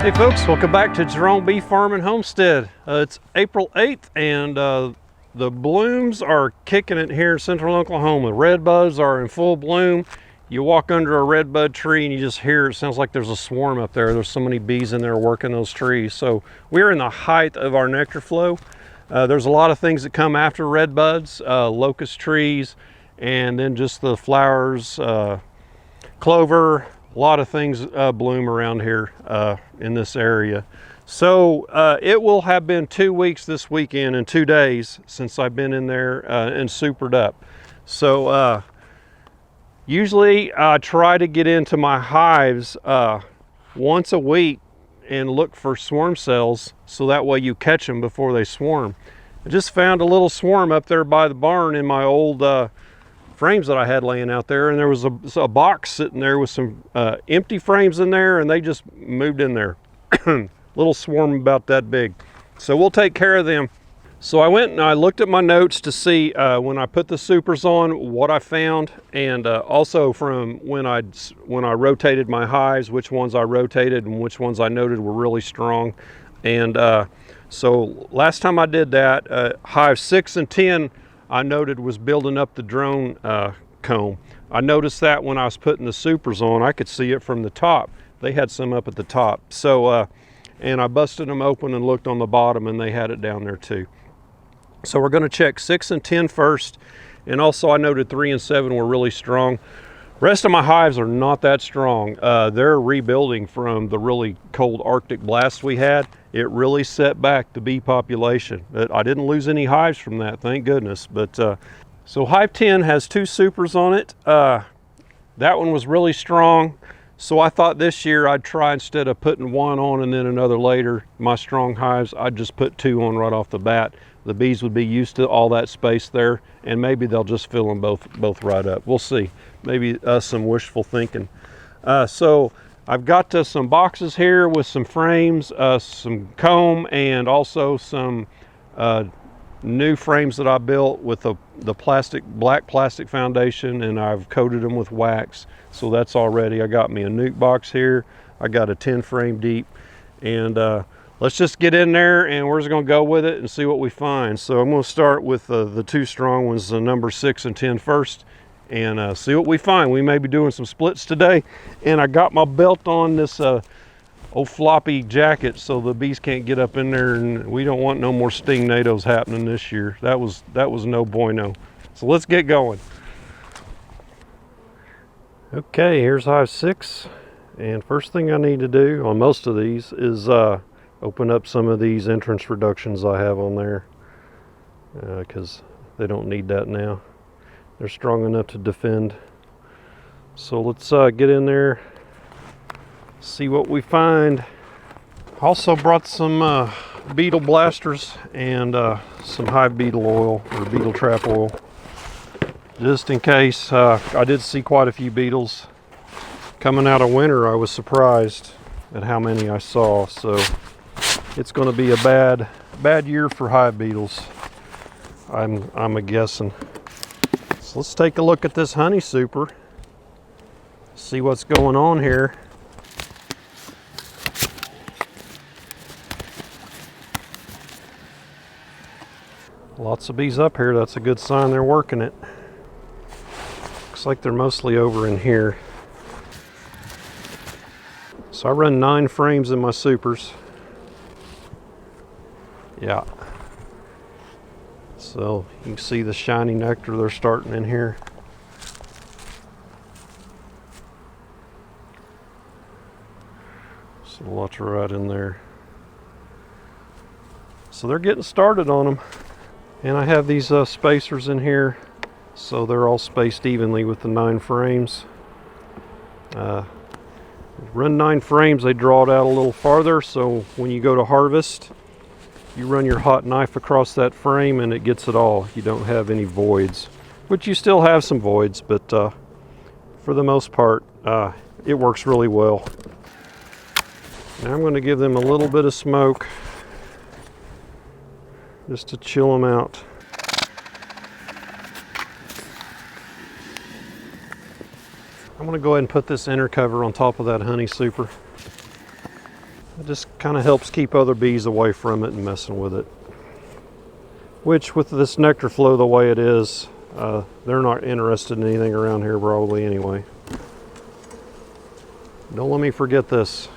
Hey folks, welcome back to Jerome Bee Farm and Homestead. It's April 8th and the blooms are kicking it here in central Oklahoma. Red buds are in full bloom. You walk under a red bud tree and you just hear, it sounds like there's a swarm up there. There's so many bees in there working those trees. So we're in the height of our nectar flow. There's a lot of things that come after red buds, locust trees, and then just the flowers, clover. A lot of things bloom around here in this area. So it will have been 2 weeks this weekend and 2 days since I've been in there and supered up. So usually I try to get into my hives once a week and look for swarm cells, so that way you catch them before they swarm. I just found a little swarm up there by the barn in my old frames that I had laying out there, and there was a box sitting there with some empty frames in there, and they just moved in there. Little swarm about that big. So we'll take care of them. So I went and I looked at my notes to see when I put the supers on what I found, and also from when I rotated my hives, which ones I rotated and which ones I noted were really strong. And so last time I did that, hive 6 and 10 I noted was building up the drone comb. I noticed that when I was putting the supers on, I could see it from the top. They had some up at the top. So, and I busted them open and looked on the bottom, and they had it down there too. So we're gonna check 6 and 10 first. And also I noted 3 and 7 were really strong. Rest of my hives are not that strong. They're rebuilding from the really cold Arctic blast we had. It really set back the bee population. I didn't lose any hives from that, thank goodness. But so hive 10 has 2 supers on it. That one was really strong. So I thought this year I'd try, instead of putting 1 on and then another later, my strong hives, I'd just put 2 on right off the bat. The bees would be used to all that space there, and maybe they'll just fill them both right up. We'll see. Maybe some wishful thinking. So I've got some boxes here with some frames, some comb, and also some new frames that I built with the black plastic foundation, and I've coated them with wax. So that's all ready. I got me a nuke box here. I got a 10 frame deep, and let's just get in there and we're just gonna go with it and see what we find. So I'm gonna start with the 2 strong ones, the number 6 and 10 first, and see what we find. We may be doing some splits today, and I got my belt on this old floppy jacket so the bees can't get up in there, and we don't want no more stingnados happening this year. That was no bueno. So let's get going. Okay, here's hive 6, and first thing I need to do on most of these is open up some of these entrance reductions I have on there, because they don't need that now. They're strong enough to defend. So let's get in there, see what we find. Also brought some beetle blasters and some hive beetle oil, or beetle trap oil, just in case. I did see quite a few beetles coming out of winter. I was surprised at how many I saw. So it's going to be a bad year for hive beetles, I'm a guessing. So let's take a look at this honey super, see what's going on here. Lots of bees up here. That's a good sign they're working it. Looks like they're mostly over in here. So I run 9 frames in my supers. Yeah. So you can see the shiny nectar they're starting in here. So lots right in there. So they're getting started on them. And I have these spacers in here, so they're all spaced evenly with the 9 frames. Run 9 frames, they draw it out a little farther, so when you go to harvest, you run your hot knife across that frame and it gets it all. You don't have any voids, which you still have some voids, but for the most part, it works really well. Now I'm going to give them a little bit of smoke, just to chill them out. I'm going to go ahead and put this inner cover on top of that honey super. It just kind of helps keep other bees away from it and messing with it. Which, with this nectar flow the way it is, they're not interested in anything around here probably anyway. Don't let me forget this.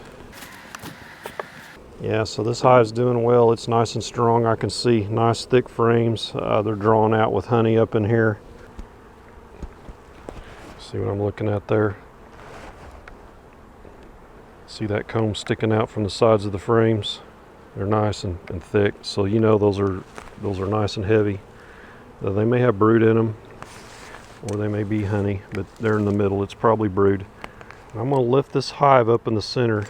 Yeah, so this hive's doing well. It's nice and strong. I can see nice thick frames. They're drawn out with honey up in here. See what I'm looking at there? See that comb sticking out from the sides of the frames? They're nice and thick, so you know those are nice and heavy. They may have brood in them, or they may be honey, but they're in the middle. It's probably brood. I'm going to lift this hive up in the center,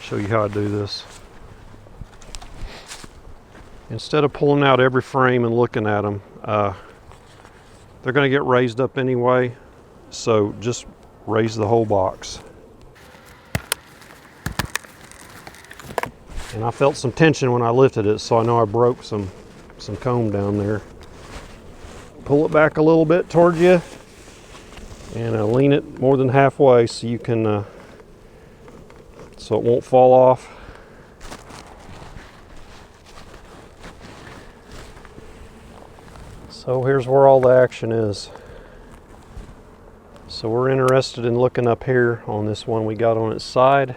show you how I do this. Instead of pulling out every frame and looking at them, they're going to get raised up anyway, so just raise the whole box. And I felt some tension when I lifted it, so I know I broke some comb down there. Pull it back a little bit towards you, and lean it more than halfway so you can, so it won't fall off. So here's where all the action is. So we're interested in looking up here on this one we got on its side.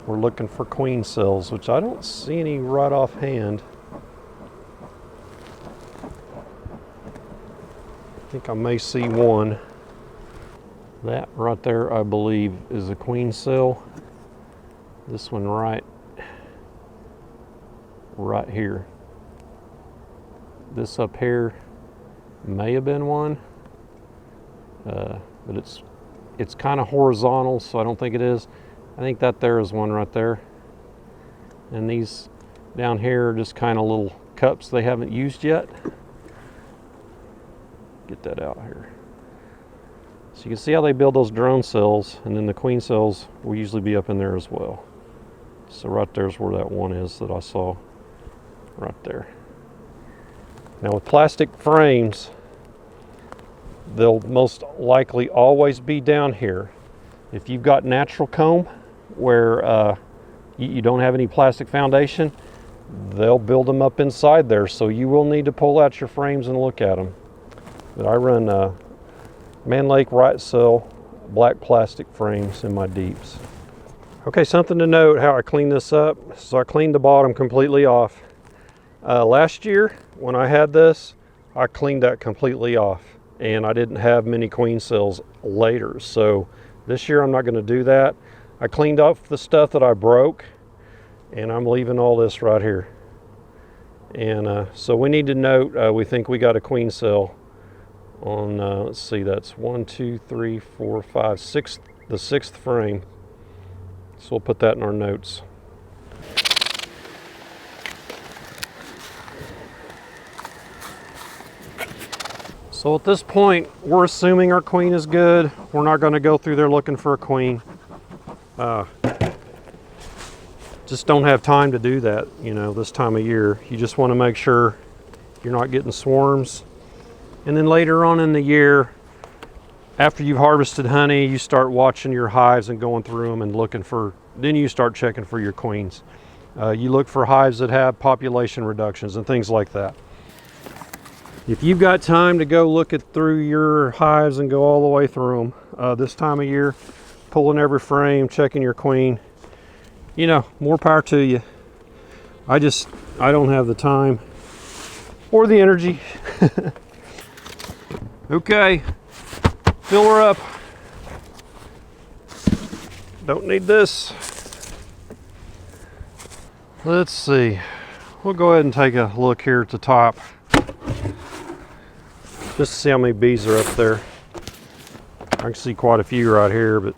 We're looking for queen cells, which I don't see any right offhand. I think I may see one. That right there, I believe, is a queen cell. This one right here. This up here may have been one, but it's kind of horizontal, so I don't think it is. I think that there is one right there. And these down here are just kind of little cups they haven't used yet. Get that out here. So you can see how they build those drone cells, and then the queen cells will usually be up in there as well. So right there's where that one is that I saw right there. Now with plastic frames, they'll most likely always be down here. If you've got natural comb where you don't have any plastic foundation, they'll build them up inside there, so you will need to pull out your frames and look at them. But I run Man Lake Right Cell black plastic frames in my deeps. Okay, something to note how I clean this up. So I cleaned the bottom completely off. Last year when I had this, I cleaned that completely off, and I didn't have many queen cells later. So this year I'm not going to do that. I cleaned off the stuff that I broke, and I'm leaving all this right here. And so we need to note, we think we got a queen cell on, let's see, that's 1, 2, 3, 4, 5, 6, the 6th frame. So we'll put that in our notes. So at this point, we're assuming our queen is good. We're not going to go through there looking for a queen. Just don't have time to do that, you know, this time of year. You just want to make sure you're not getting swarms. And then later on in the year, after you've harvested honey, you start watching your hives and going through them and looking for, then you start checking for your queens. You look for hives that have population reductions and things like that. If you've got time to go look through your hives and go all the way through them this time of year, pulling every frame, checking your queen, you know, more power to you. I don't have the time or the energy. Okay, fill her up. Don't need this. Let's see. We'll go ahead and take a look here at the top, just to see how many bees are up there. I can see quite a few right here, but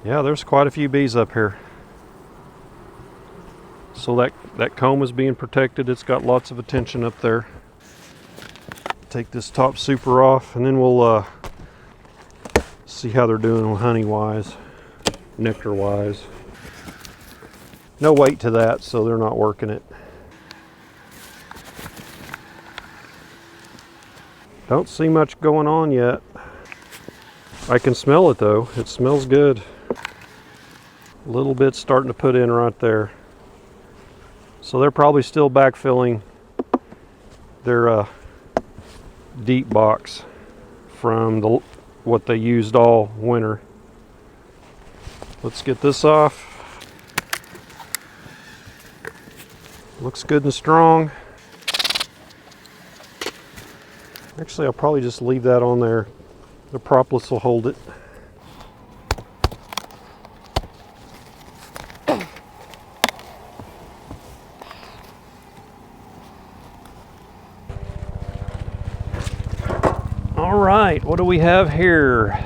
yeah, there's quite a few bees up here. So that comb is being protected. It's got lots of attention up there. Take this top super off, and then we'll see how they're doing honey wise, nectar wise. No weight to that, so they're not working it. Don't see much going on yet. I can smell it though. It smells good. A little bit starting to put in right there. So they're probably still backfilling their deep box from what they used all winter. Let's get this off. Looks good and strong. Actually, I'll probably just leave that on there. The propolis will hold it. All right, what do we have here?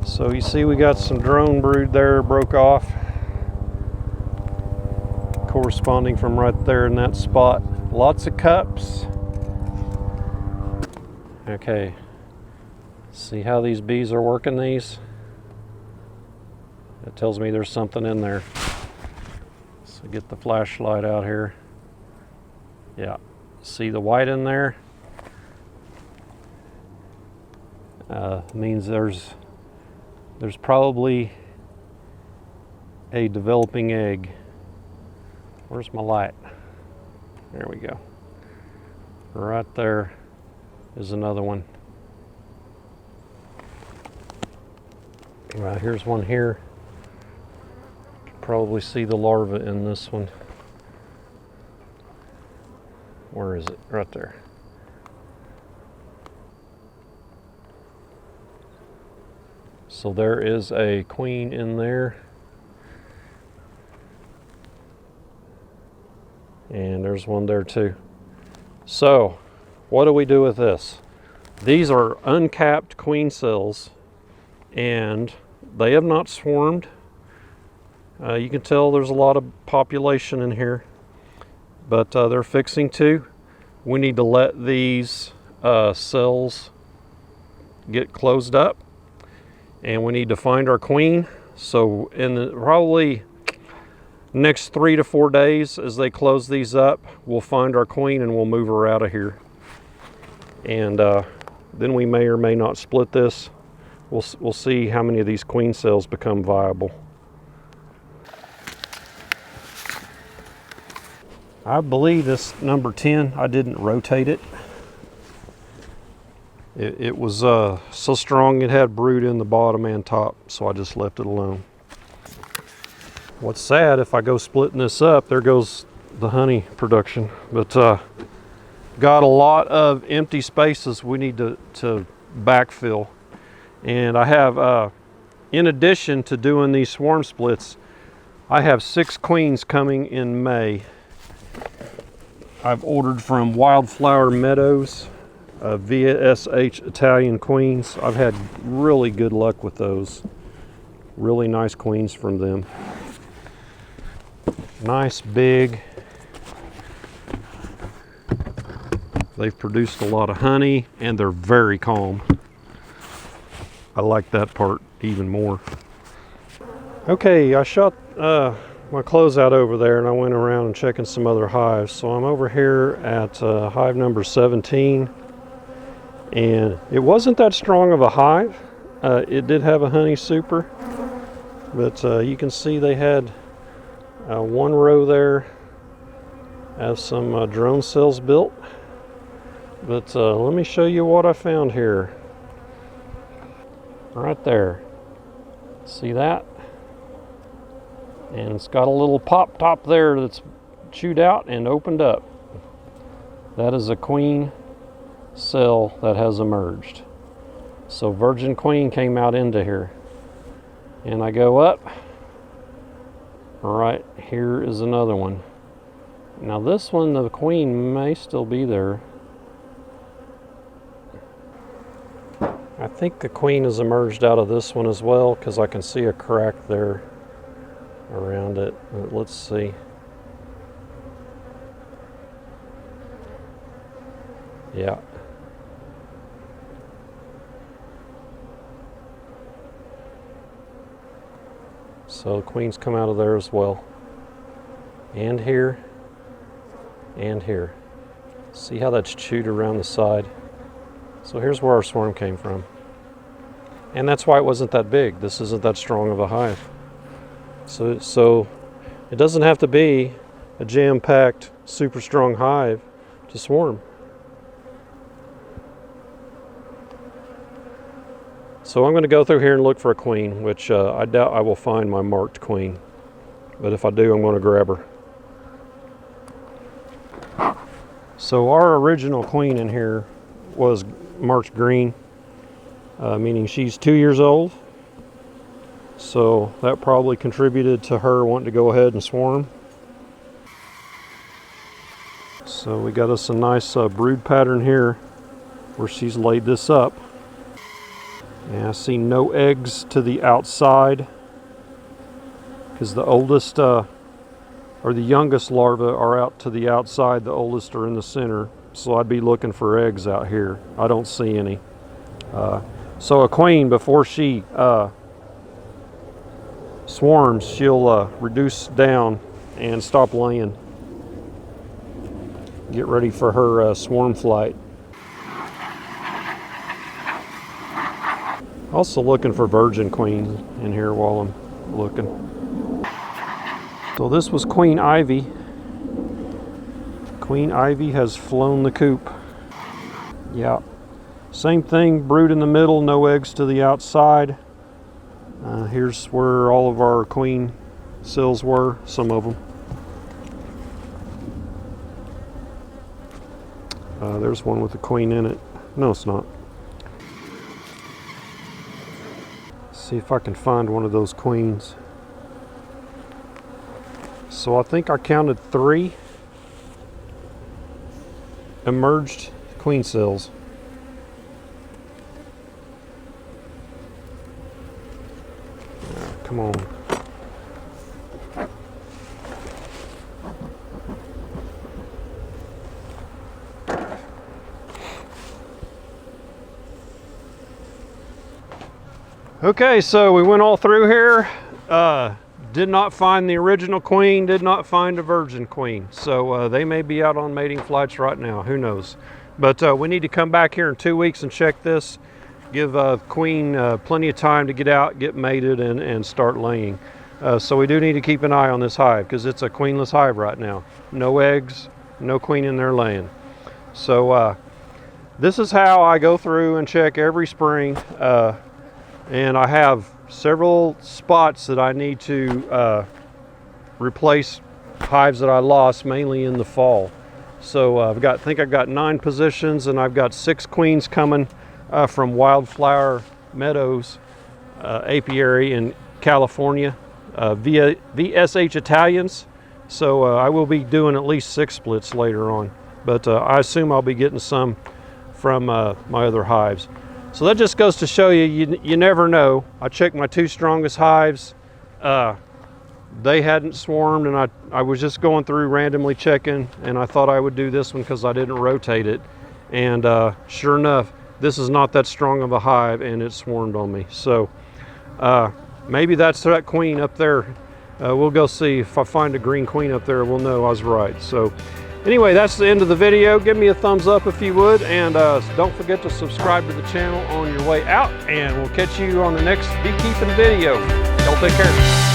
So you see we got some drone brood there, broke off. Corresponding from right there in that spot. Lots of cups. Okay, see how these bees are working these? That tells me there's something in there. So get the flashlight out here. Yeah, see the white in there? Means there's probably a developing egg. Where's my light? There we go. Right there is another one. Right, here's one here. You can probably see the larva in this one. Where is it? Right there. So there is a queen in there. And there's one there too. So, what do we do with this? These are uncapped queen cells, and they have not swarmed. You can tell there's a lot of population in here, but they're fixing to. We need to let these cells get closed up, and we need to find our queen. So in the probably next 3 to 4 days, as they close these up, we'll find our queen and we'll move her out of here. And then we may or may not split this. We'll see how many of these queen cells become viable. I believe this number 10, I didn't rotate it. It was so strong it had brood in the bottom and top, so I just left it alone. What's sad, if I go splitting this up, there goes the honey production. But got a lot of empty spaces we need to backfill. And I have, in addition to doing these swarm splits, I have 6 queens coming in May. I've ordered from Wildflower Meadows, VSH Italian queens. I've had really good luck with those. Really nice queens from them. Nice, big. They've produced a lot of honey, and they're very calm. I like that part even more. Okay, I shot my clothes out over there, and I went around and checking some other hives. So I'm over here at hive number 17, and it wasn't that strong of a hive. It did have a honey super, but you can see they had one row there of some drone cells built. But let me show you what I found here. Right there. See that? And it's got a little pop top there that's chewed out and opened up. That is a queen cell that has emerged. So virgin queen came out into here. And I go up. Right here is another one. Now this one, the queen may still be there. I think the queen has emerged out of this one as well, because I can see a crack there around it. Let's see. Yeah. So the queens come out of there as well. And here. And here. See how that's chewed around the side? So here's where our swarm came from. And that's why it wasn't that big. This isn't that strong of a hive. So it doesn't have to be a jam-packed, super strong hive to swarm. So I'm going to go through here and look for a queen, which I doubt I will find my marked queen. But if I do, I'm going to grab her. So our original queen in here was marked green, meaning she's 2 years old. So that probably contributed to her wanting to go ahead and swarm. So we got us a nice brood pattern here where she's laid this up. And I see no eggs to the outside because the oldest or the youngest larvae are out to the outside, the oldest are in the center. So I'd be looking for eggs out here. I don't see any. So a queen, before she swarms, she'll reduce down and stop laying. Get ready for her swarm flight. Also looking for virgin queens in here while I'm looking. So this was Queen Ivy. Queen Ivy has flown the coop. Yeah, same thing, brood in the middle, no eggs to the outside. Here's where all of our queen cells were, some of them. There's one with a queen in it. No, it's not. See if I can find one of those queens. So I think I counted 3 emerged queen cells. Come on. Okay, so we went all through here. Did not find the original queen, did not find a virgin queen. So they may be out on mating flights right now, who knows. But we need to come back here in 2 weeks and check this. Give queen plenty of time to get out, get mated, and start laying. So we do need to keep an eye on this hive because it's a queenless hive right now. No eggs, no queen in there laying. So this is how I go through and check every spring. And I have several spots that I need to replace hives that I lost, mainly in the fall. So I think I've got 9 positions, and I've got 6 queens coming from Wildflower Meadows apiary in California via VSH Italians. So I will be doing at least 6 splits later on, but I assume I'll be getting some from my other hives. So that just goes to show you, you never know. I checked my 2 strongest hives. They hadn't swarmed, and I was just going through randomly checking, and I thought I would do this one because I didn't rotate it. And sure enough, this is not that strong of a hive, and it swarmed on me. So maybe that's that queen up there. We'll go see. If I find a green queen up there, we'll know I was right. So anyway, that's the end of the video. Give me a thumbs up if you would, and don't forget to subscribe to the channel on your way out, and we'll catch you on the next beekeeping video. Y'all take care.